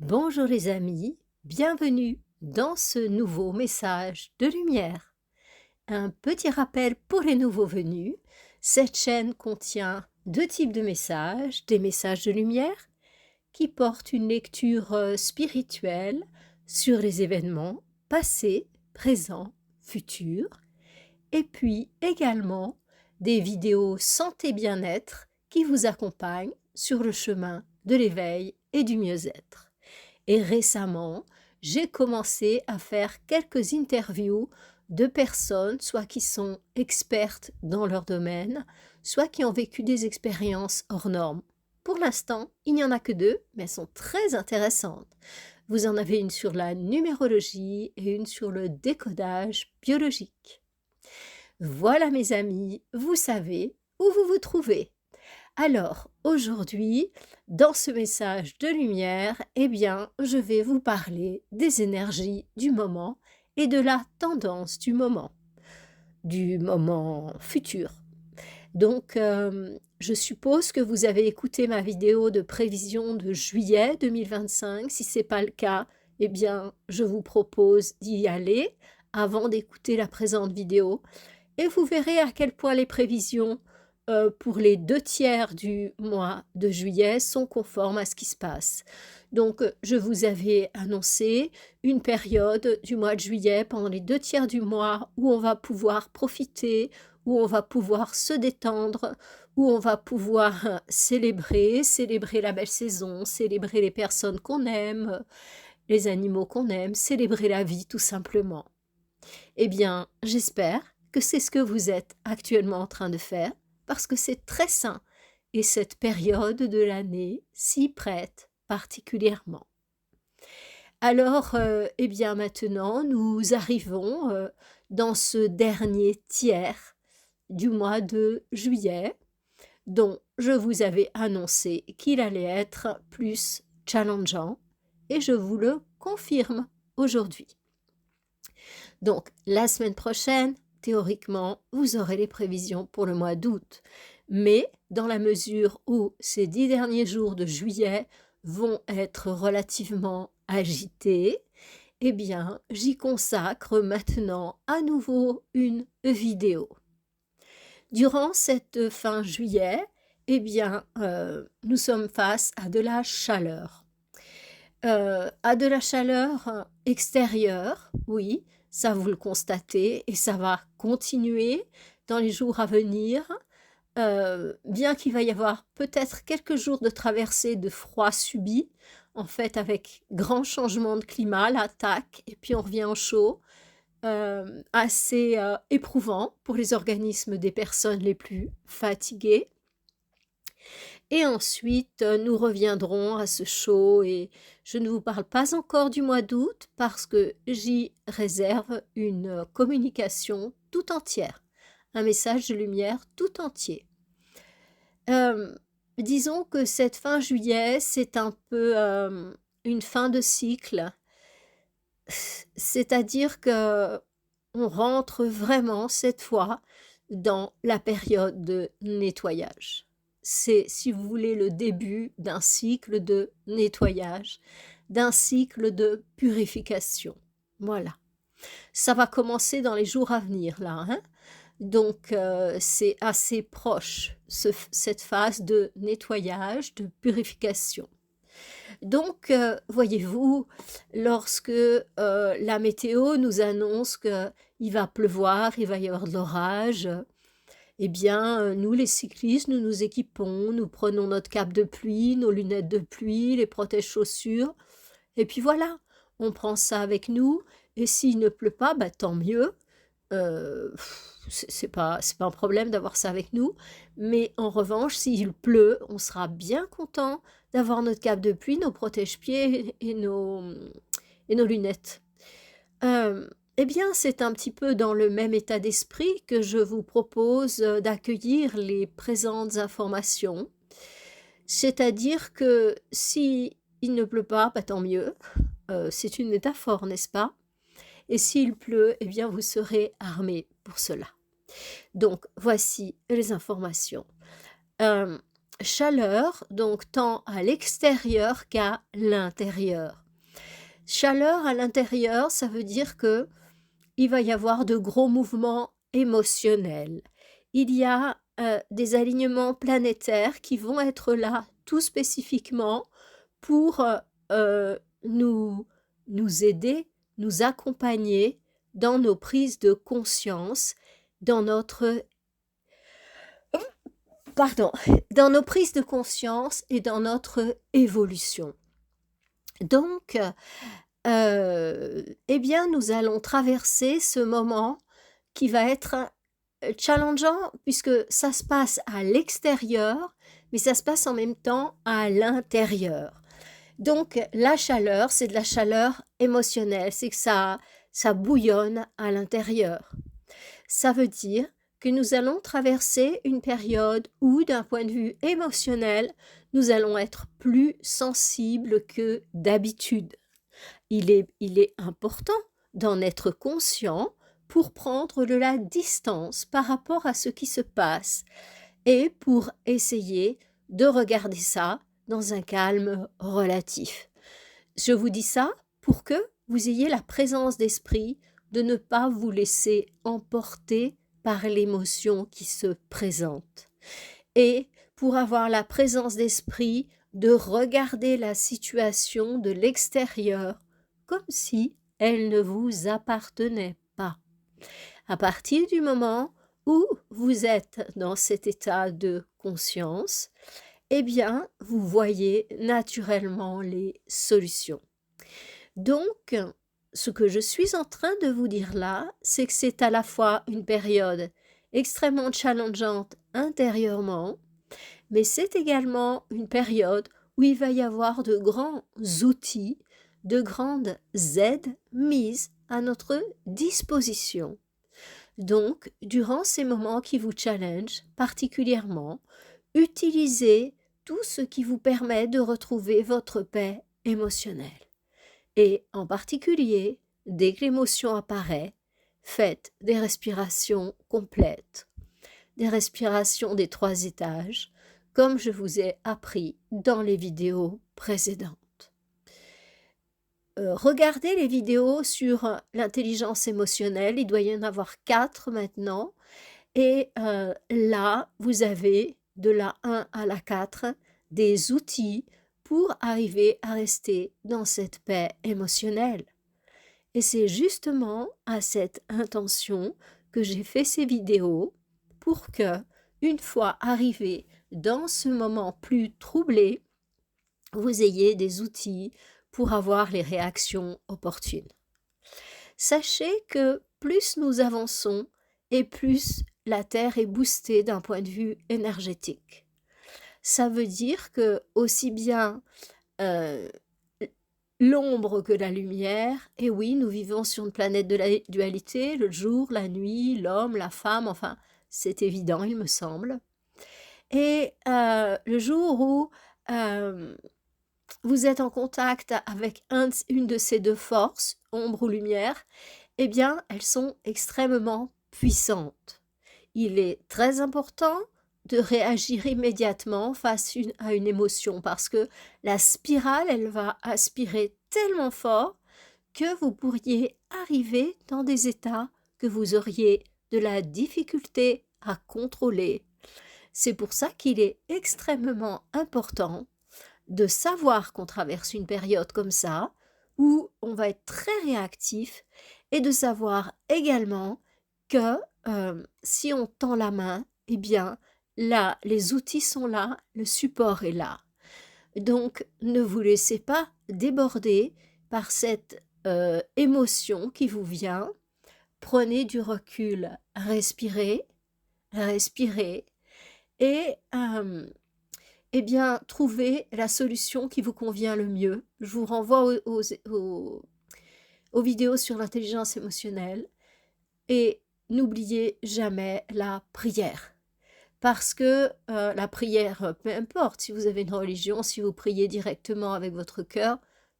Bonjour les amis, bienvenue dans ce nouveau message de lumière. Un petit rappel pour les nouveaux venus, cette chaîne contient deux types de messages, des messages de lumière qui portent une lecture spirituelle sur les événements passés, présents, futurs, et puis également des vidéos santé bien-être qui vous accompagnent sur le chemin de l'éveil et du mieux-être. Et récemment, j'ai commencé à faire quelques interviews de personnes, soit qui sont expertes dans leur domaine, soit qui ont vécu des expériences hors normes. Pour l'instant, il n'y en a que deux, mais elles sont très intéressantes. Vous en avez une sur la numérologie et une sur le décodage biologique. Voilà mes amis, vous savez où vous vous trouvez. Alors, aujourd'hui, dans ce message de lumière, eh bien, je vais vous parler des énergies du moment et de la tendance du moment futur. Donc, je suppose que vous avez écouté ma vidéo de prévision de juillet 2025. Si ce n'est pas le cas, eh bien, je vous propose d'y aller avant d'écouter la présente vidéo et vous verrez à quel point les prévisions pour les 2 tiers du mois de juillet sont conformes à ce qui se passe. Donc, je vous avais annoncé une période du mois de juillet pendant les 2 tiers du mois où on va pouvoir profiter, où on va pouvoir se détendre, où on va pouvoir célébrer la belle saison, célébrer les personnes qu'on aime, les animaux qu'on aime, célébrer la vie tout simplement. Eh bien, j'espère que c'est ce que vous êtes actuellement en train de faire, parce que c'est très sain, et cette période de l'année s'y prête particulièrement. Alors, eh bien maintenant, nous arrivons dans ce dernier tiers du mois de juillet, dont je vous avais annoncé qu'il allait être plus challengeant, et je vous le confirme aujourd'hui. Donc, la semaine prochaine, théoriquement, vous aurez les prévisions pour le mois d'août. Mais dans la mesure où ces 10 derniers jours de juillet vont être relativement agités, eh bien, j'y consacre maintenant à nouveau une vidéo. Durant cette fin juillet, eh bien, nous sommes face à de la chaleur. À de la chaleur extérieure, oui, ça vous le constatez et ça va continuer dans les jours à venir, bien qu'il va y avoir peut-être quelques jours de traversée de froid subi, en fait avec grand changement de climat, l'attaque et puis on revient au chaud, assez, éprouvant pour les organismes des personnes les plus fatiguées. Et ensuite, nous reviendrons à ce chaud et je ne vous parle pas encore du mois d'août parce que j'y réserve une communication tout entière, un message de lumière tout entier. Disons que cette fin juillet, c'est un peu une fin de cycle, c'est-à-dire que on rentre vraiment cette fois dans la période de nettoyage. C'est, si vous voulez, le début d'un cycle de nettoyage, d'un cycle de purification. Voilà. Ça va commencer dans les jours à venir, là, hein. Donc, c'est assez proche, cette phase de nettoyage, de purification. Donc, voyez-vous, lorsque la météo nous annonce qu'il va pleuvoir, il va y avoir de l'orage, eh bien, nous les cyclistes, nous nous équipons, nous prenons notre cape de pluie, nos lunettes de pluie, les protège-chaussures, et puis voilà, on prend ça avec nous, et s'il ne pleut pas, bah, tant mieux. Heu, c'est pas un problème d'avoir ça avec nous, mais en revanche, s'il pleut, on sera bien content d'avoir notre cape de pluie, nos protège-pieds et nos lunettes. Eh bien, c'est un petit peu dans le même état d'esprit que je vous propose, d'accueillir les présentes informations. C'est-à-dire que si il ne pleut pas, bah, tant mieux, c'est une métaphore, n'est-ce pas? Et s'il pleut, eh bien, vous serez armés pour cela. Donc, voici les informations. chaleur, donc tant à l'extérieur qu'à l'intérieur. Chaleur à l'intérieur, ça veut dire que il va y avoir de gros mouvements émotionnels. Il y a des alignements planétaires qui vont être là tout spécifiquement pour nous, nous aider, nous accompagner dans nos prises de conscience, dans notre pardon, dans nos prises de conscience et dans notre évolution. Donc, eh bien, nous allons traverser ce moment qui va être challengeant puisque ça se passe à l'extérieur, mais ça se passe en même temps à l'intérieur. Donc, la chaleur, c'est de la chaleur émotionnelle, c'est que ça bouillonne à l'intérieur. Ça veut dire que nous allons traverser une période où, d'un point de vue émotionnel, nous allons être plus sensibles que d'habitude. Il est important d'en être conscient pour prendre de la distance par rapport à ce qui se passe et pour essayer de regarder ça dans un calme relatif. Je vous dis ça pour que vous ayez la présence d'esprit de ne pas vous laisser emporter par l'émotion qui se présente. Et pour avoir la présence d'esprit de regarder la situation de l'extérieur comme si elle ne vous appartenait pas. À partir du moment où vous êtes dans cet état de conscience, eh bien, vous voyez naturellement les solutions. Donc, ce que je suis en train de vous dire là, c'est que c'est à la fois une période extrêmement challengeante intérieurement, mais c'est également une période où il va y avoir de grands outils, de grandes aides mises à notre disposition. Donc, durant ces moments qui vous challengent particulièrement, utilisez tout ce qui vous permet de retrouver votre paix émotionnelle. Et en particulier, dès que l'émotion apparaît, faites des respirations complètes, des respirations des 3 étages, comme je vous ai appris dans les vidéos précédentes. Regardez les vidéos sur l'intelligence émotionnelle, il doit y en avoir 4 maintenant, et là, vous avez de la 1 à la 4 des outils pour arriver à rester dans cette paix émotionnelle. Et c'est justement à cette intention que j'ai fait ces vidéos pour que, une fois arrivé dans ce moment plus troublé, vous ayez des outils pour avoir les réactions opportunes. Sachez que plus nous avançons et plus la Terre est boostée d'un point de vue énergétique. Ça veut dire que aussi bien l'ombre que la lumière, et oui, nous vivons sur une planète de la dualité, le jour, la nuit, l'homme, la femme, enfin, c'est évident, il me semble. Et le jour où vous êtes en contact avec une de ces 2 forces, ombre ou lumière, eh bien, elles sont extrêmement puissantes. Il est très important de réagir immédiatement face à une émotion parce que la spirale, elle va aspirer tellement fort que vous pourriez arriver dans des états que vous auriez de la difficulté à contrôler. C'est pour ça qu'il est extrêmement important de savoir qu'on traverse une période comme ça, où on va être très réactif, et de savoir également que si on tend la main, eh bien là, les outils sont là, le support est là. Donc, ne vous laissez pas déborder par cette émotion qui vous vient. Prenez du recul, respirez, respirez, et eh bien, trouvez la solution qui vous convient le mieux. Je vous renvoie aux vidéos sur l'intelligence émotionnelle, et n'oubliez jamais la prière. Parce que la prière, peu importe, si vous avez une religion, si vous priez directement avec votre cœur,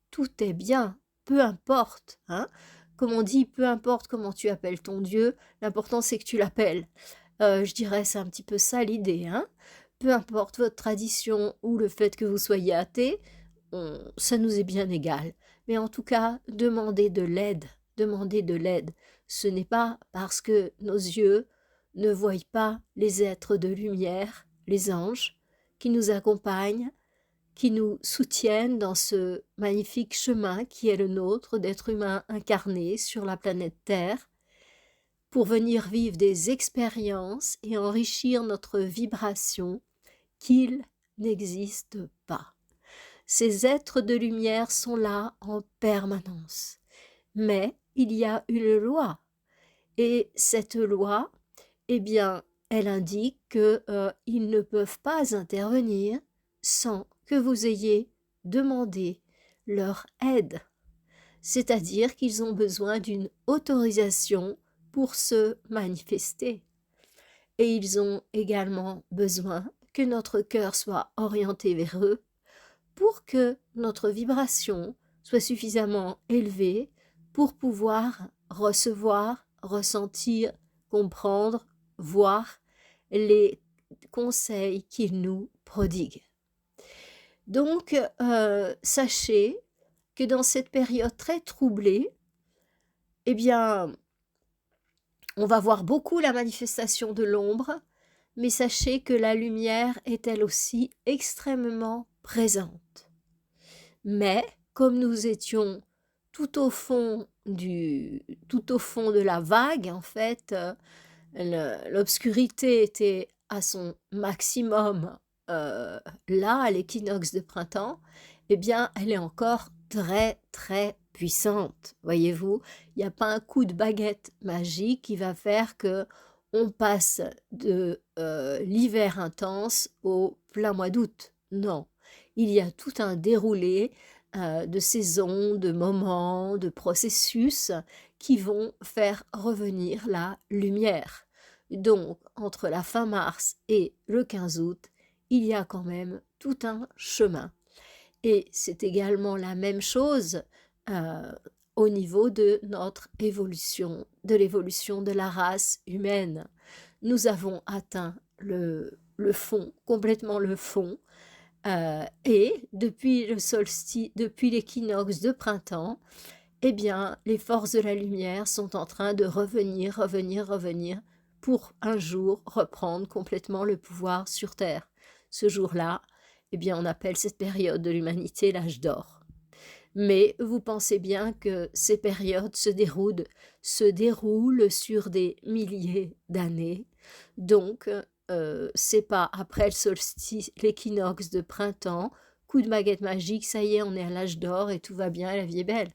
tout est bien, peu importe. Hein. Comme on dit, peu importe comment tu appelles ton Dieu, l'important c'est que tu l'appelles. Je dirais, c'est un petit peu ça l'idée. Hein. peu importe votre tradition ou le fait que vous soyez athée, ça nous est bien égal. Mais en tout cas, demandez de l'aide, demandez de l'aide. Ce n'est pas parce que nos yeux ne voient pas les êtres de lumière, les anges, qui nous accompagnent, qui nous soutiennent dans ce magnifique chemin qui est le nôtre d'être humain incarné sur la planète Terre, pour venir vivre des expériences et enrichir notre vibration, qu'il n'existe pas. Ces êtres de lumière sont là en permanence. Mais il y a une loi. Et cette loi, eh bien, elle indique qu'ils ne peuvent pas intervenir sans que vous ayez demandé leur aide. C'est-à-dire qu'ils ont besoin d'une autorisation pour se manifester. Et ils ont également besoin que notre cœur soit orienté vers eux pour que notre vibration soit suffisamment élevée pour pouvoir recevoir, ressentir, comprendre, voir les conseils qu'ils nous prodiguent. Donc, sachez que dans cette période très troublée, eh bien, on va voir beaucoup la manifestation de l'ombre, mais sachez que la lumière est elle aussi extrêmement présente. Mais comme nous étions tout au fond de la vague, en fait, l'obscurité était à son maximum là, à l'équinoxe de printemps, eh bien, elle est encore très, très puissante. Voyez-vous, il n'y a pas un coup de baguette magique qui va faire que on passe de l'hiver intense au plein mois d'août. Non, il y a tout un déroulé de saisons, de moments, de processus qui vont faire revenir la lumière. Donc, entre la fin mars et le 15 août, il y a quand même tout un chemin. Et c'est également la même chose au niveau de notre évolution, de l'évolution de la race humaine. Nous avons atteint le fond, complètement le fond, et depuis le solstice, depuis l'équinoxe de printemps, eh bien, les forces de la lumière sont en train de revenir, pour un jour reprendre complètement le pouvoir sur Terre. Ce jour-là, eh bien, on appelle cette période de l'humanité l'âge d'or. Mais vous pensez bien que ces périodes se déroulent sur des milliers d'années. Donc, c'est pas après le solstice, l'équinoxe de printemps, coup de baguette magique, ça y est, on est à l'âge d'or et tout va bien, la vie est belle.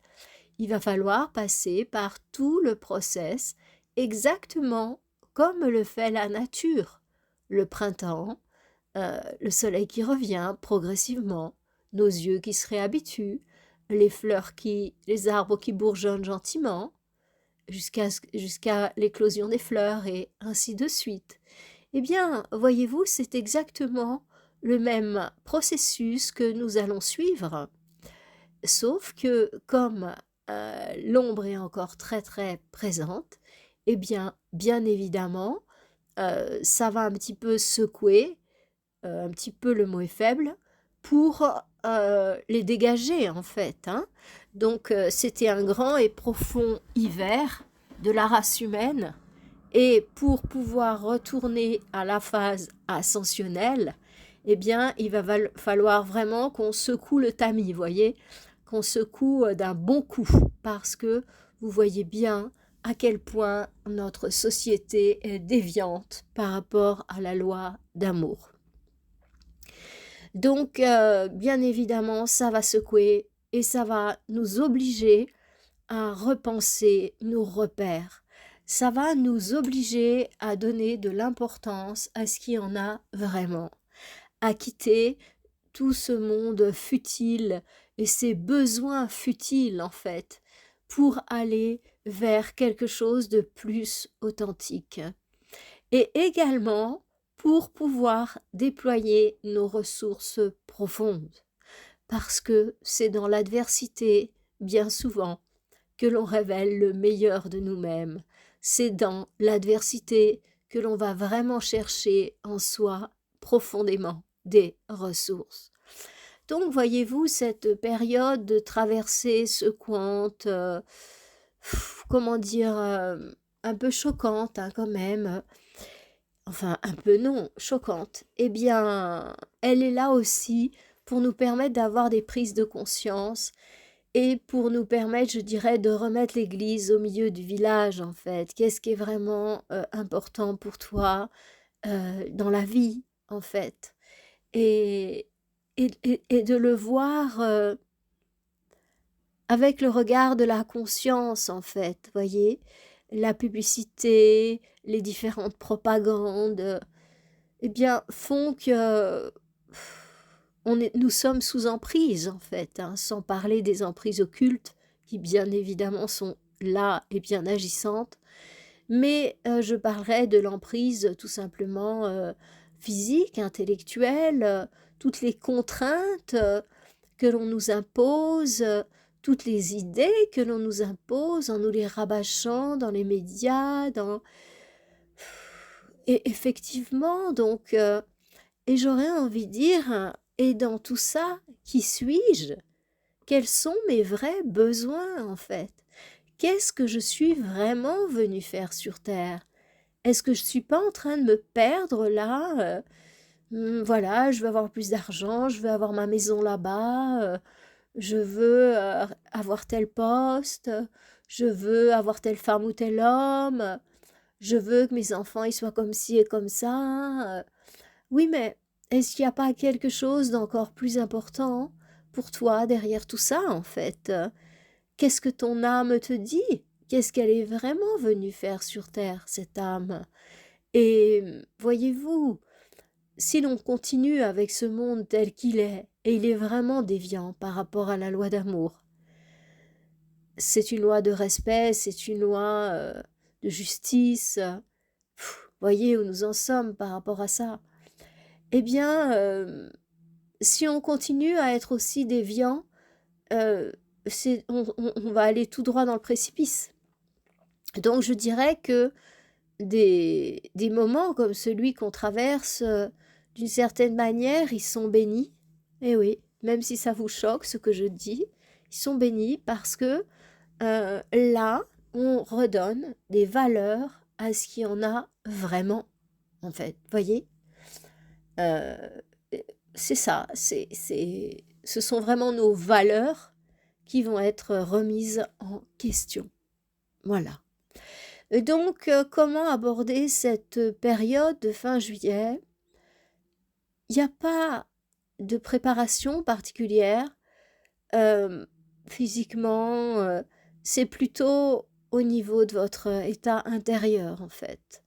Il va falloir passer par tout le process exactement comme le fait la nature. Le printemps, le soleil qui revient progressivement, nos yeux qui se réhabituent, les arbres qui bourgeonnent gentiment, jusqu'à l'éclosion des fleurs et ainsi de suite. Eh bien, voyez-vous, c'est exactement le même processus que nous allons suivre, sauf que comme l'ombre est encore très très présente, eh bien évidemment, ça va un petit peu secouer, un petit peu le mot est faible, pour les dégager en fait. Hein. Donc c'était un grand et profond hiver de la race humaine, et pour pouvoir retourner à la phase ascensionnelle, eh bien il va falloir vraiment qu'on secoue le tamis, voyez, qu'on secoue d'un bon coup, parce que vous voyez bien à quel point notre société est déviante par rapport à la loi d'amour. Donc, bien évidemment, ça va secouer et ça va nous obliger à repenser nos repères. Ça va nous obliger à donner de l'importance à ce qui en a vraiment, à quitter tout ce monde futile et ces besoins futiles en fait, pour aller vers quelque chose de plus authentique. Et également pour pouvoir déployer nos ressources profondes, parce que c'est dans l'adversité, bien souvent, que l'on révèle le meilleur de nous-mêmes. C'est dans l'adversité que l'on va vraiment chercher en soi profondément des ressources. Donc, voyez-vous, cette période de traversée secouante, comment dire, un peu choquante hein, quand même, enfin un peu non, choquante, eh bien, elle est là aussi pour nous permettre d'avoir des prises de conscience et pour nous permettre, je dirais, de remettre l'église au milieu du village, en fait. Qu'est-ce qui est vraiment important pour toi dans la vie, en fait. Et, et de le voir avec le regard de la conscience, en fait, voyez. La publicité, les différentes propagandes, eh bien, font que nous sommes sous emprise, en fait, hein, sans parler des emprises occultes, qui bien évidemment sont là et bien agissantes. Mais je parlerai de l'emprise tout simplement physique, intellectuelle, toutes les contraintes que l'on nous impose, toutes les idées que l'on nous impose en nous les rabâchant dans les médias, dans... Et effectivement, donc, et j'aurais envie de dire, et dans tout ça, qui suis-je? Quels sont mes vrais besoins, en fait? Qu'est-ce que je suis vraiment venue faire sur Terre? Est-ce que je suis pas en train de me perdre là? Voilà, je veux avoir plus d'argent, je veux avoir ma maison là-bas, je veux avoir tel poste, je veux avoir telle femme ou tel homme, je veux que mes enfants ils soient comme ci et comme ça. Oui, mais est-ce qu'il n'y a pas quelque chose d'encore plus important pour toi derrière tout ça, en fait? Qu'est-ce que ton âme te dit? Qu'est-ce qu'elle est vraiment venue faire sur terre, cette âme? Et voyez-vous, si l'on continue avec ce monde tel qu'il est, et il est vraiment déviant par rapport à la loi d'amour, c'est une loi de respect, c'est une loi de justice. Voyez où nous en sommes par rapport à ça. Eh bien, si on continue à être aussi déviant, on va aller tout droit dans le précipice. Donc je dirais que des moments comme celui qu'on traverse, d'une certaine manière, ils sont bénis. Eh oui, même si ça vous choque ce que je dis, ils sont bénis parce que là, on redonne des valeurs à ce qu'il y en a vraiment, en fait. Voyez. Euh, c'est ça, ce sont vraiment nos valeurs qui vont être remises en question. Voilà. Et donc, comment aborder cette période de fin juillet? Il n'y a pas de préparation particulière physiquement, c'est plutôt au niveau de votre état intérieur en fait.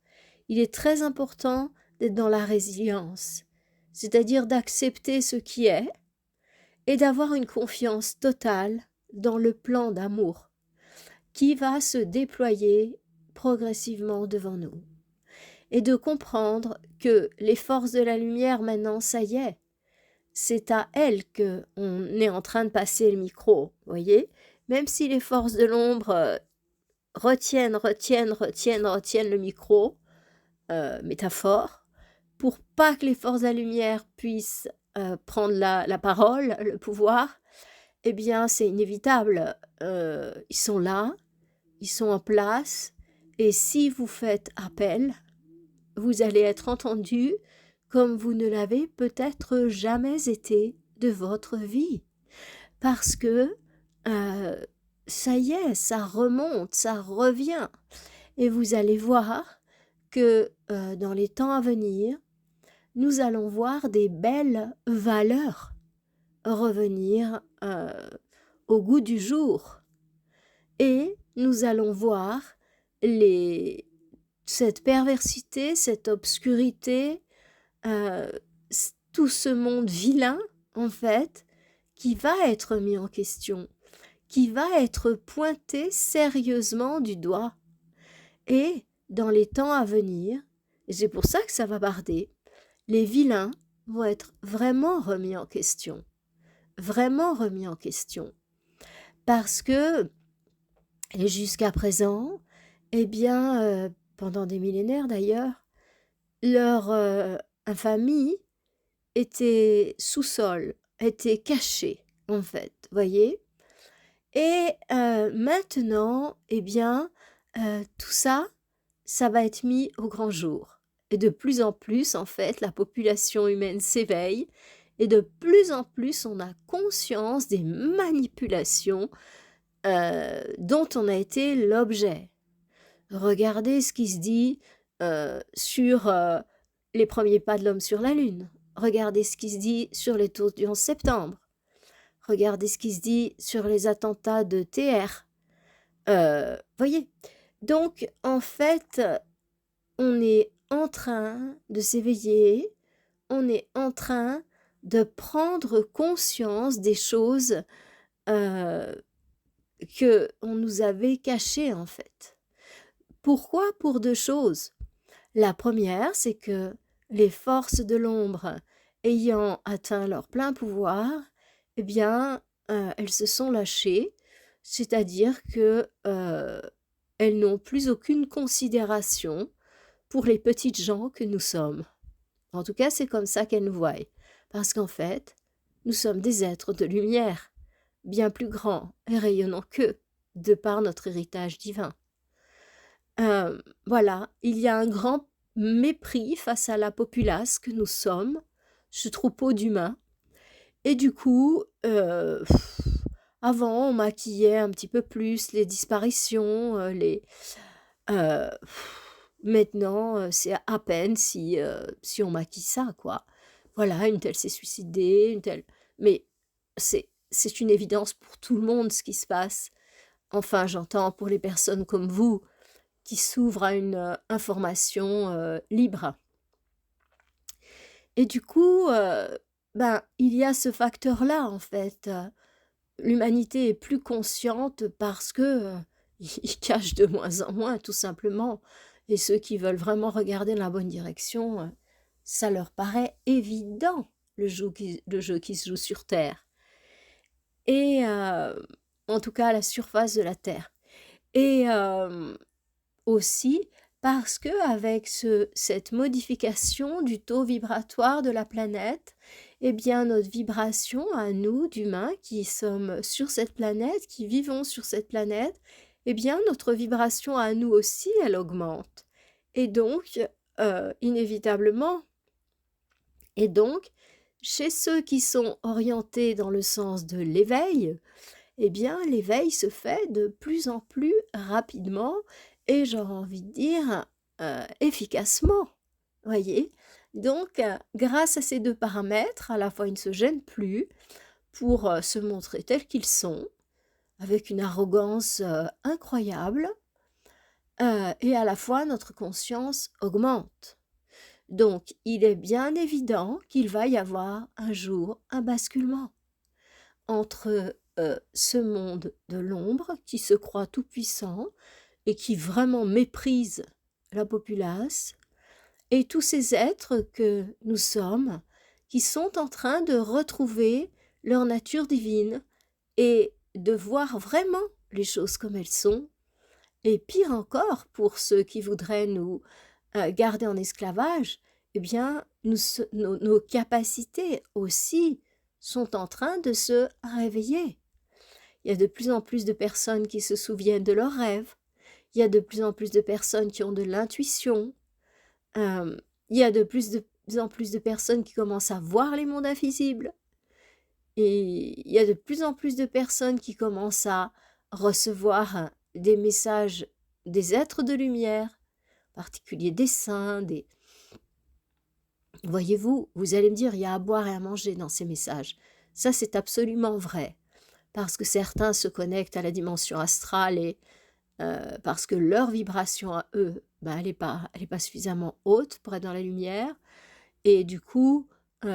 Il est très important d'être dans la résilience, c'est-à-dire d'accepter ce qui est et d'avoir une confiance totale dans le plan d'amour qui va se déployer progressivement devant nous. Et de comprendre que les forces de la lumière maintenant, ça y est, c'est à elles qu'on est en train de passer le micro, voyez. Même si les forces de l'ombre retiennent le micro, métaphore, pour pas que les forces de la lumière puissent prendre la parole, le pouvoir, eh bien c'est inévitable. Ils sont là, ils sont en place, et si vous faites appel, vous allez être entendu comme vous ne l'avez peut-être jamais été de votre vie. Parce que ça y est, ça remonte, ça revient. Et vous allez voir que dans les temps à venir, nous allons voir des belles valeurs revenir au goût du jour. Et nous allons voir cette perversité, cette obscurité, tout ce monde vilain, en fait, qui va être mis en question, qui va être pointé sérieusement du doigt. Et dans les temps à venir, et c'est pour ça que ça va barder, les vilains vont être vraiment remis en question. Vraiment remis en question. Parce que, et jusqu'à présent, eh bien, pendant des millénaires d'ailleurs, leur infamie était sous-sol, était caché, en fait, voyez? Et maintenant, eh bien, tout ça, ça va être mis au grand jour. Et de plus en plus, en fait, la population humaine s'éveille et de plus en plus, on a conscience des manipulations, dont on a été l'objet. Regardez ce qui se dit, sur, les premiers pas de l'homme sur la lune. Regardez ce qui se dit sur les tours du 11 septembre. Regardez ce qui se dit sur les attentats de TR. Voyez? Donc en fait, on est en train de s'éveiller, on est en train de prendre conscience des choses, heu, qu'on nous avait cachées, en fait. Pourquoi? Pour 2 choses. La première, c'est que les forces de l'ombre ayant atteint leur plein pouvoir, eh bien, elles se sont lâchées, c'est-à-dire que, elles n'ont plus aucune considération pour les petites gens que nous sommes. En tout cas, c'est comme ça qu'elles nous voient. Parce qu'en fait, nous sommes des êtres de lumière, bien plus grands et rayonnants qu'eux, de par notre héritage divin. Voilà, il y a un grand mépris face à la populace que nous sommes, ce troupeau d'humains. Et du coup, avant, on maquillait un petit peu plus les disparitions, heu, maintenant, c'est à peine si on maquille ça, quoi. Voilà, une telle s'est suicidée, une telle mais c'est une évidence pour tout le monde ce qui se passe. Enfin, j'entends pour les personnes comme vous qui s'ouvrent à une, information, libre. Et du coup, ben, il y a ce facteur-là, en fait. L'humanité est plus consciente parce que, ils cachent de moins en moins, tout simplement. Et ceux qui veulent vraiment regarder dans la bonne direction, ça leur paraît évident, le jeu qui se joue sur terre et en tout cas à la surface de la terre et aussi parce qu'avec cette modification du taux vibratoire de la planète, eh bien notre vibration à nous, d'humains, qui sommes sur cette planète, qui vivons sur cette planète, eh bien notre vibration à nous aussi, elle augmente. Et donc, inévitablement, et donc, chez ceux qui sont orientés dans le sens de l'éveil, eh bien, l'éveil se fait de plus en plus rapidement et j'aurais envie de dire efficacement. Voyez? Donc, grâce à ces deux paramètres, à la fois ils ne se gênent plus pour se montrer tels qu'ils sont, avec une arrogance incroyable, et à la fois notre conscience augmente. Donc, il est bien évident qu'il va y avoir un jour un basculement entre ce monde de l'ombre qui se croit tout-puissant et qui vraiment méprise la populace, et tous ces êtres que nous sommes qui sont en train de retrouver leur nature divine et de voir vraiment les choses comme elles sont. Et pire encore, pour ceux qui voudraient nous garder en esclavage, eh bien, nos capacités aussi sont en train de se réveiller. Il y a de plus en plus de personnes qui se souviennent de leurs rêves. Il y a de plus en plus de personnes qui ont de l'intuition. Il y a de plus en plus de personnes qui commencent à voir les mondes invisibles. Et il y a de plus en plus de personnes qui commencent à recevoir des messages des êtres de lumière, en particulier des saints, des... Voyez-vous, vous allez me dire, il y a à boire et à manger dans ces messages. Ça, c'est absolument vrai. Parce que certains se connectent à la dimension astrale et parce que leur vibration à eux, ben, elle est pas suffisamment haute pour être dans la lumière. Et du coup,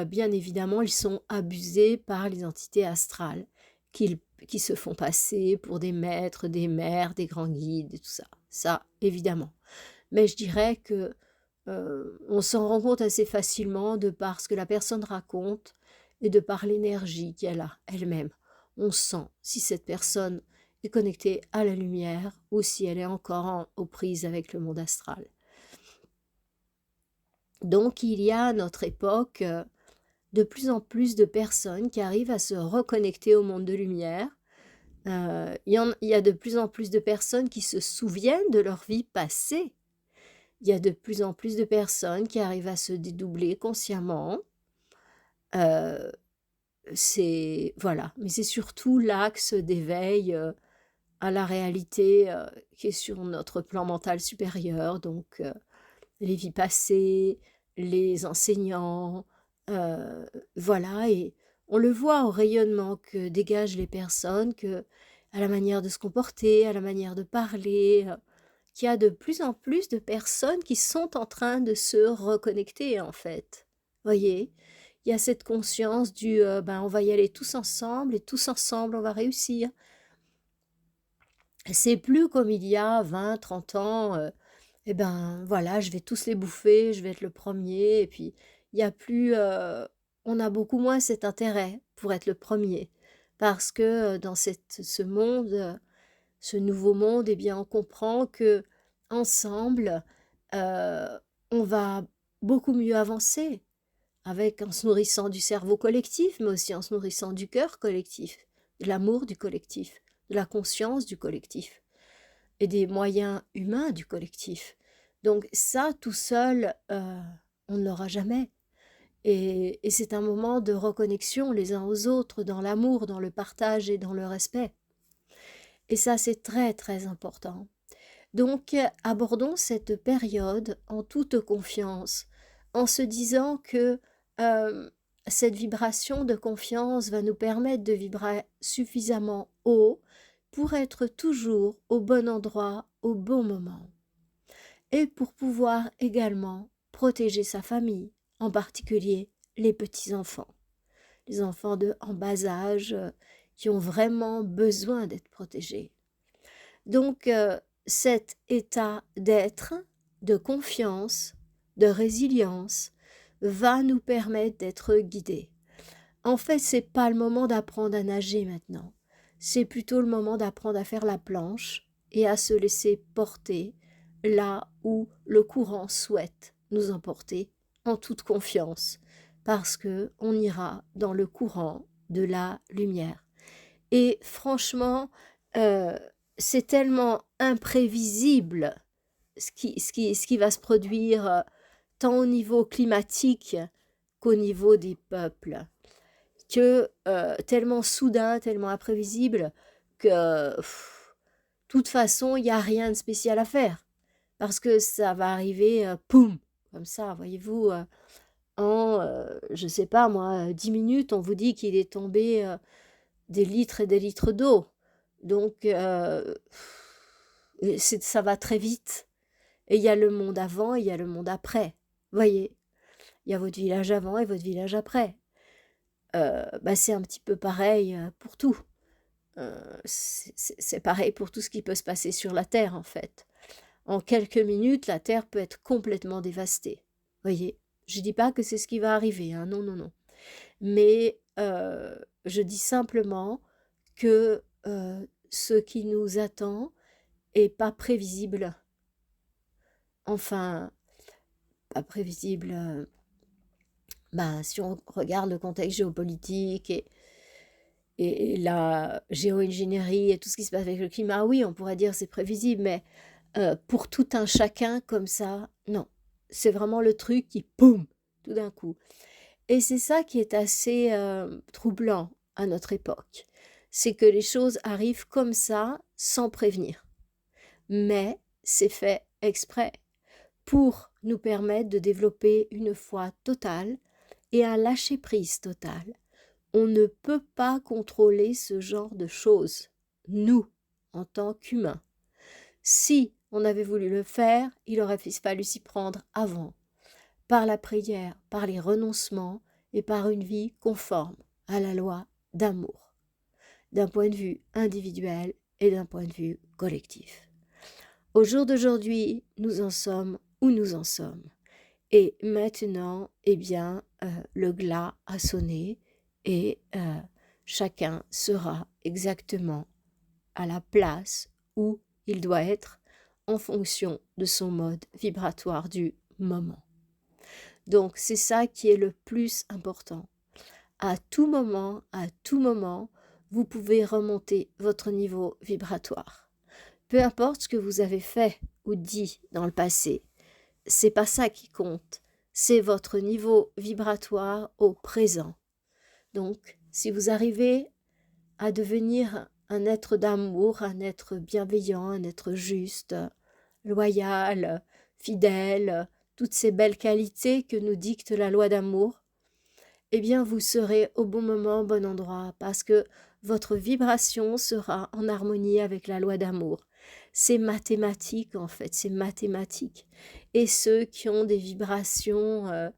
bien évidemment, ils sont abusés par les entités astrales qui se font passer pour des maîtres, des mères, des grands guides et tout ça. Ça, évidemment. Mais je dirais que on s'en rend compte assez facilement de par ce que la personne raconte et de par l'énergie qu'elle a elle-même. On sent si cette personne est connectée à la lumière ou si elle est encore aux prises avec le monde astral. Donc il y a à notre époque de plus en plus de personnes qui arrivent à se reconnecter au monde de lumière. Il y a de plus en plus de personnes qui se souviennent de leur vie passée. Il y a de plus en plus de personnes qui arrivent à se dédoubler consciemment. Euh, voilà, mais c'est surtout l'axe d'éveil à la réalité qui est sur notre plan mental supérieur, donc les vies passées, les enseignants, voilà, et on le voit au rayonnement que dégagent les personnes, à la manière de se comporter, à la manière de parler, qu'il y a de plus en plus de personnes qui sont en train de se reconnecter en fait. Voyez, il y a cette conscience ben on va y aller tous ensemble et tous ensemble on va réussir. C'est plus comme il y a 20, 30 ans, eh ben voilà, je vais tous les bouffer, je vais être le premier, et puis il y a plus, on a beaucoup moins cet intérêt pour être le premier, parce que dans ce monde, ce nouveau monde, eh bien on comprend que ensemble, euh, on va beaucoup mieux avancer, en se nourrissant du cerveau collectif, mais aussi en se nourrissant du cœur collectif, de l'amour du collectif, de la conscience du collectif et des moyens humains du collectif. Donc ça, tout seul, on ne l'aura jamais. Et c'est un moment de reconnexion les uns aux autres, dans l'amour, dans le partage et dans le respect. Et ça, c'est très, très important. Donc, abordons cette période en toute confiance, en se disant que cette vibration de confiance va nous permettre de vibrer suffisamment haut pour être toujours au bon endroit, au bon moment. Et pour pouvoir également protéger sa famille, en particulier les petits-enfants, les enfants en bas âge qui ont vraiment besoin d'être protégés. Donc, cet état d'être, de confiance, de résilience, va nous permettre d'être guidés. En fait, c'est pas le moment d'apprendre à nager maintenant. C'est plutôt le moment d'apprendre à faire la planche et à se laisser porter là où le courant souhaite nous emporter en toute confiance, parce que on ira dans le courant de la lumière. Et franchement, euh, c'est tellement imprévisible ce qui va se produire tant au niveau climatique qu'au niveau des peuples, que tellement soudain, tellement imprévisible que de toute façon, il n'y a rien de spécial à faire. Parce que ça va arriver, poum, comme ça, voyez-vous, je sais pas moi, 10 minutes, on vous dit qu'il est tombé des litres et des litres d'eau. Donc, ça va très vite. Et il y a le monde avant et il y a le monde après. Voyez, il y a votre village avant et votre village après. Bah, c'est un petit peu pareil pour tout. C'est pareil pour tout ce qui peut se passer sur la Terre, en fait. En quelques minutes, la Terre peut être complètement dévastée. Voyez, je ne dis pas que c'est ce qui va arriver, hein, non, non, non. Mais je dis simplement que ce qui nous attend est pas prévisible. Enfin, pas prévisible. Ben, si on regarde le contexte géopolitique et la géo-ingénierie et tout ce qui se passe avec le climat, oui, on pourrait dire c'est prévisible, mais pour tout un chacun comme ça, non. C'est vraiment le truc qui, poum, tout d'un coup. Et c'est ça qui est assez troublant à notre époque. C'est que les choses arrivent comme ça, sans prévenir. Mais c'est fait exprès pour nous permettre de développer une foi totale et un lâcher-prise total. On ne peut pas contrôler ce genre de choses, nous, en tant qu'humains. Si on avait voulu le faire, il aurait fallu s'y prendre avant, par la prière, par les renoncements et par une vie conforme à la loi d'amour, d'un point de vue individuel et d'un point de vue collectif. Au jour d'aujourd'hui, nous en sommes où nous en sommes. Et maintenant, eh bien, le glas a sonné et chacun sera exactement à la place où il doit être en fonction de son mode vibratoire du moment. Donc c'est ça qui est le plus important. à tout moment, vous pouvez remonter votre niveau vibratoire. Peu importe ce que vous avez fait ou dit dans le passé, c'est pas ça qui compte, c'est votre niveau vibratoire au présent. Donc, si vous arrivez à devenir un être d'amour, un être bienveillant, un être juste, loyal, fidèle, toutes ces belles qualités que nous dicte la loi d'amour, eh bien vous serez au bon moment, au bon endroit, parce que votre vibration sera en harmonie avec la loi d'amour. C'est mathématique en fait, c'est mathématique. Et ceux qui ont des vibrations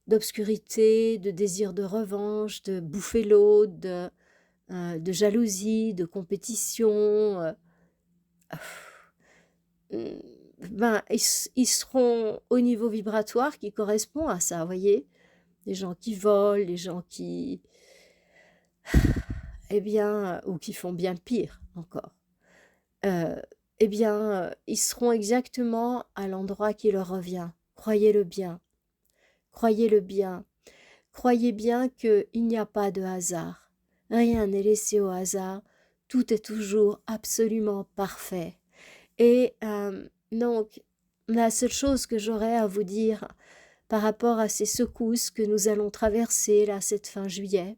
d'obscurité, de désir de revanche, de bouffer l'autre, de jalousie, de compétition, ils seront au niveau vibratoire qui correspond à ça, vous voyez. Les gens qui volent, les gens qui... Eh bien, ou qui font bien pire encore. Eh bien, ils seront exactement à l'endroit qui leur revient. Croyez-le bien. Croyez-le bien. Croyez bien qu'il n'y a pas de hasard. Rien n'est laissé au hasard. Tout est toujours absolument parfait. Et donc, la seule chose que j'aurais à vous dire par rapport à ces secousses que nous allons traverser là cette fin juillet,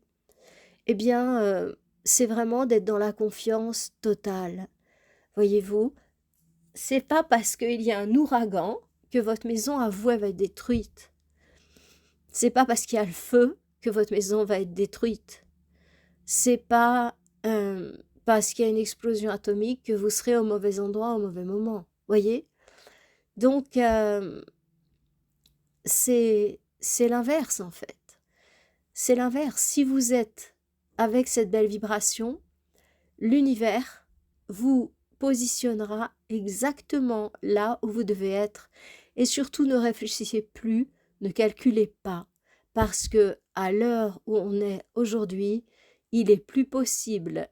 eh bien, c'est vraiment d'être dans la confiance totale. Voyez-vous, c'est pas parce qu'il y a un ouragan que votre maison à vous elle va être détruite. C'est pas parce qu'il y a le feu que votre maison va être détruite. C'est pas parce qu'il y a une explosion atomique que vous serez au mauvais endroit au mauvais moment. Voyez? Donc, c'est l'inverse en fait. C'est l'inverse. Si vous êtes avec cette belle vibration, l'univers vous positionnera exactement là où vous devez être. Et surtout, ne réfléchissez plus, ne calculez pas, parce que à l'heure où on est aujourd'hui, il est plus possible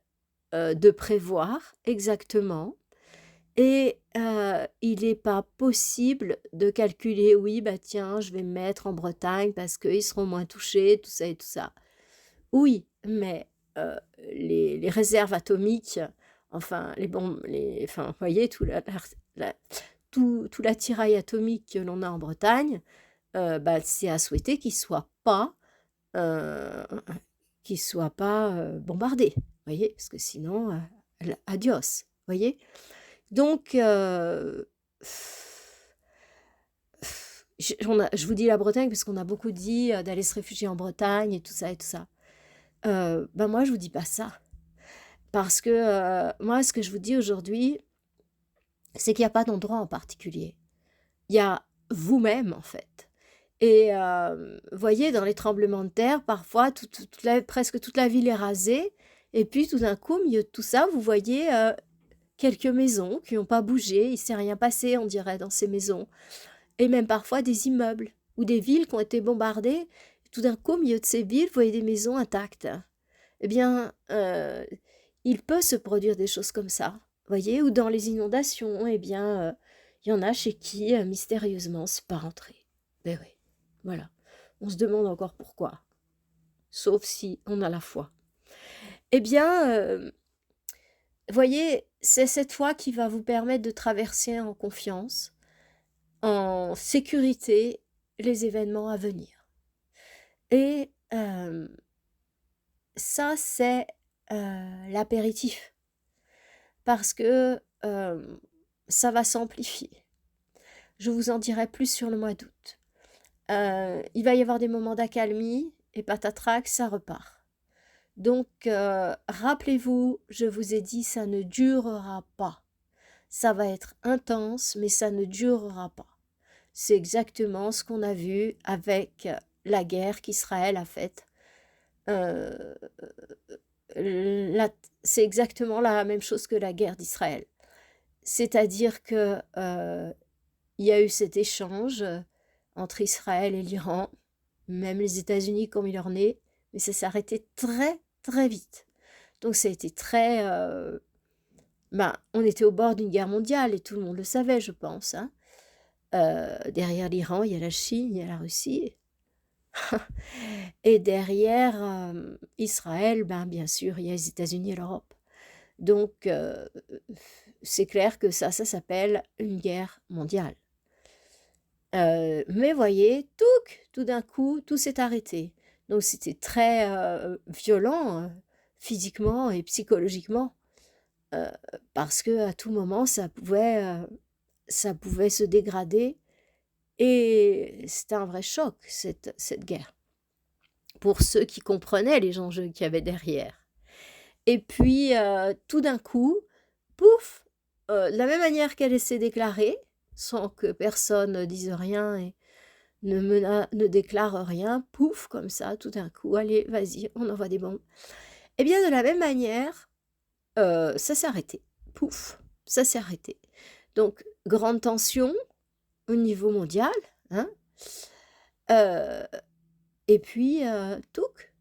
de prévoir exactement. Et il n'est pas possible de calculer, oui, bah tiens, je vais me mettre en Bretagne parce qu'ils seront moins touchés, tout ça et tout ça. Oui, mais les réserves atomiques, enfin, les bombes, enfin, vous voyez, tout l'attirail atomique que l'on a en Bretagne, bah, c'est à souhaiter euh, qu'il soit pas bombardé, vous voyez, parce que sinon, adios, vous voyez. Donc, je vous dis la Bretagne parce qu'on a beaucoup dit d'aller se réfugier en Bretagne et tout ça et tout ça. Ben moi, je vous dis pas ça. Parce que moi, ce que je vous dis aujourd'hui, c'est qu'il n'y a pas d'endroit en particulier. Il y a vous-même, en fait. Et vous voyez, dans les tremblements de terre, parfois, presque toute la ville est rasée. Et puis, tout d'un coup, au milieu de tout ça, vous voyez quelques maisons qui n'ont pas bougé. Il ne s'est rien passé, on dirait, dans ces maisons. Et même parfois des immeubles ou des villes qui ont été bombardées. Tout d'un coup, au milieu de ces villes, vous voyez des maisons intactes. Eh bien, il peut se produire des choses comme ça, voyez, ou dans les inondations, eh bien, il y en a chez qui, mystérieusement, c'est pas rentré. Ben oui, voilà. On se demande encore pourquoi, sauf si on a la foi. Eh bien, voyez, c'est cette foi qui va vous permettre de traverser en confiance, en sécurité, les événements à venir. Et ça, c'est l'apéritif. Parce que ça va s'amplifier. Je vous en dirai plus sur le mois d'août. Il va y avoir des moments d'accalmie et patatrac, ça repart. Donc, rappelez-vous, je vous ai dit, ça ne durera pas. Ça va être intense, mais ça ne durera pas. C'est exactement ce qu'on a vu avec la guerre qu'Israël a faite. C'est exactement la même chose que la guerre d'Israël. C'est-à-dire que il y a eu cet échange entre Israël et l'Iran, même les États-Unis comme il en est, mais ça s'est arrêté très très vite. Donc ça a été très... on était au bord d'une guerre mondiale et tout le monde le savait, je pense. Hein. Derrière l'Iran, il y a la Chine, il y a la Russie. Et derrière, Israël, ben, bien sûr, il y a les États-Unis et l'Europe. Donc, c'est clair que ça s'appelle une guerre mondiale. Mais voyez, tout d'un coup, tout s'est arrêté. Donc c'était très, violent, physiquement et psychologiquement, heu, parce qu'à tout moment ça pouvait se dégrader et c'était un vrai choc cette guerre, pour ceux qui comprenaient les enjeux qu'il y avait derrière. Et puis, tout d'un coup, pouf, de la même manière qu'elle s'est déclarée, sans que personne ne dise rien et ne déclare rien, pouf, comme ça, tout d'un coup, allez, vas-y, on envoie des bombes. Eh bien, de la même manière, ça s'est arrêté. Pouf, ça s'est arrêté. Donc, grande tension au niveau mondial, hein, euh, et puis,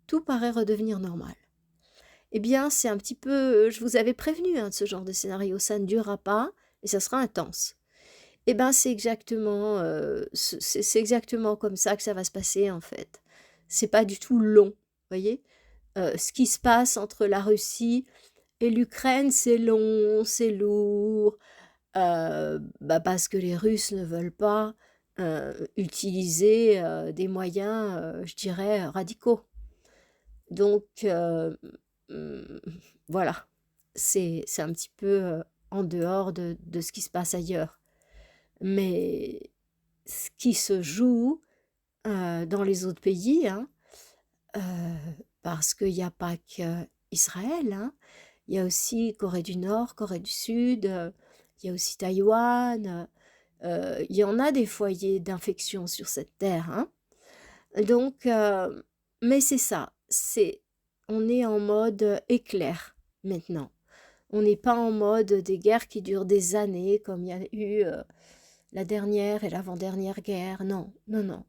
tout paraît redevenir normal. Eh bien, c'est un petit peu, je vous avais prévenu hein, de ce genre de scénario, ça ne durera pas et ça sera intense. Eh ben, c'est exactement comme ça que ça va se passer en fait. C'est pas du tout long, voyez? Ce qui se passe entre la Russie et l'Ukraine, c'est long, c'est lourd, bah, parce que les Russes ne veulent pas, utiliser, des moyens, je dirais, radicaux. Donc mmh, voilà, c'est un petit peu, en dehors de ce qui se passe ailleurs. Mais ce qui se joue, dans les autres pays, hein, heu, parce qu'il y a pas qu'Israël, hein. Il y a aussi Corée du Nord, Corée du Sud, il y a aussi Taïwan, il y en a des foyers d'infection sur cette terre, hein. Donc mais c'est ça, on est en mode, éclair maintenant. On n'est pas en mode des guerres qui durent des années comme il y a eu, la dernière et l'avant-dernière guerre. Non, non, non.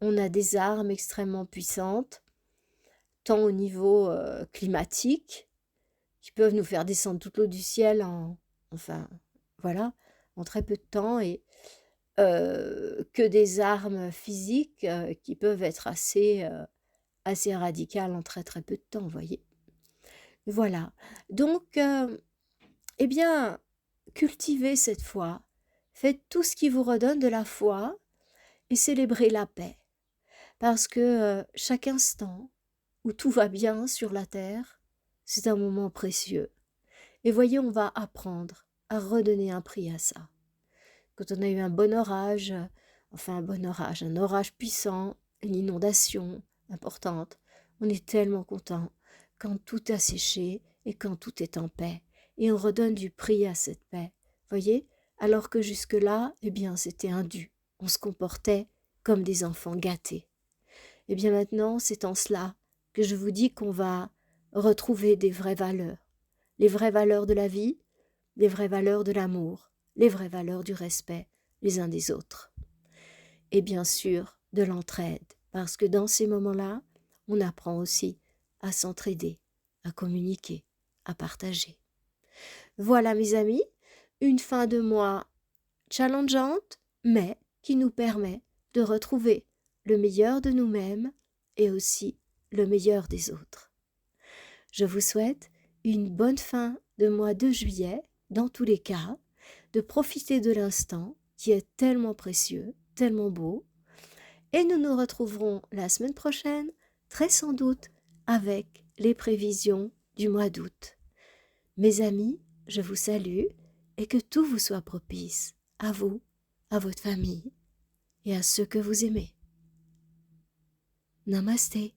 On a des armes extrêmement puissantes, tant au niveau climatique, qui peuvent nous faire descendre toute l'eau du ciel enfin, voilà, en très peu de temps, et que des armes physiques qui peuvent être assez radicales en très très peu de temps, vous voyez. Voilà. Donc, eh bien, cultivez cette foi. Faites tout ce qui vous redonne de la foi et célébrez la paix. Parce que chaque instant où tout va bien sur la terre, c'est un moment précieux. Et voyez, on va apprendre à redonner un prix à ça. Quand on a eu un bon orage, enfin un orage puissant, une inondation importante, on est tellement content quand tout a séché et quand tout est en paix. Et on redonne du prix à cette paix. Voyez, alors que jusque-là, eh bien, c'était indu. On se comportait comme des enfants gâtés. Eh bien maintenant, c'est en cela que je vous dis qu'on va retrouver des vraies valeurs. Les vraies valeurs de la vie, les vraies valeurs de l'amour, les vraies valeurs du respect les uns des autres. Et bien sûr, de l'entraide, parce que dans ces moments-là, on apprend aussi à s'entraider, à communiquer, à partager. Voilà mes amis, une fin de mois challengeante, mais qui nous permet de retrouver le meilleur de nous-mêmes et aussi le meilleur des autres. Je vous souhaite une bonne fin de mois de juillet, dans tous les cas, de profiter de l'instant qui est tellement précieux, tellement beau, et nous nous retrouverons la semaine prochaine, très sans doute, avec les prévisions du mois d'août. Mes amis, je vous salue et que tout vous soit propice, à vous, à votre famille et à ceux que vous aimez. Namasté.